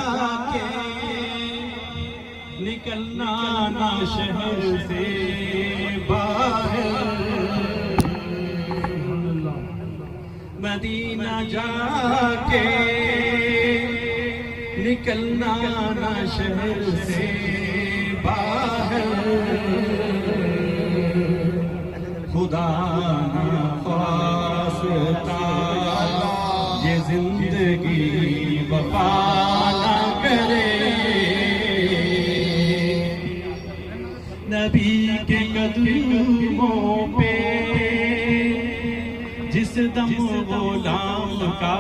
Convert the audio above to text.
जाके निकलना ना शहर से बाहर, मदीना जाके निकलना ना शहर से बाहर, खुदा ना ख्वास्ता ये जिंदगी वफा ना करे, नबी के कदमों पे जिस दम गुलाम का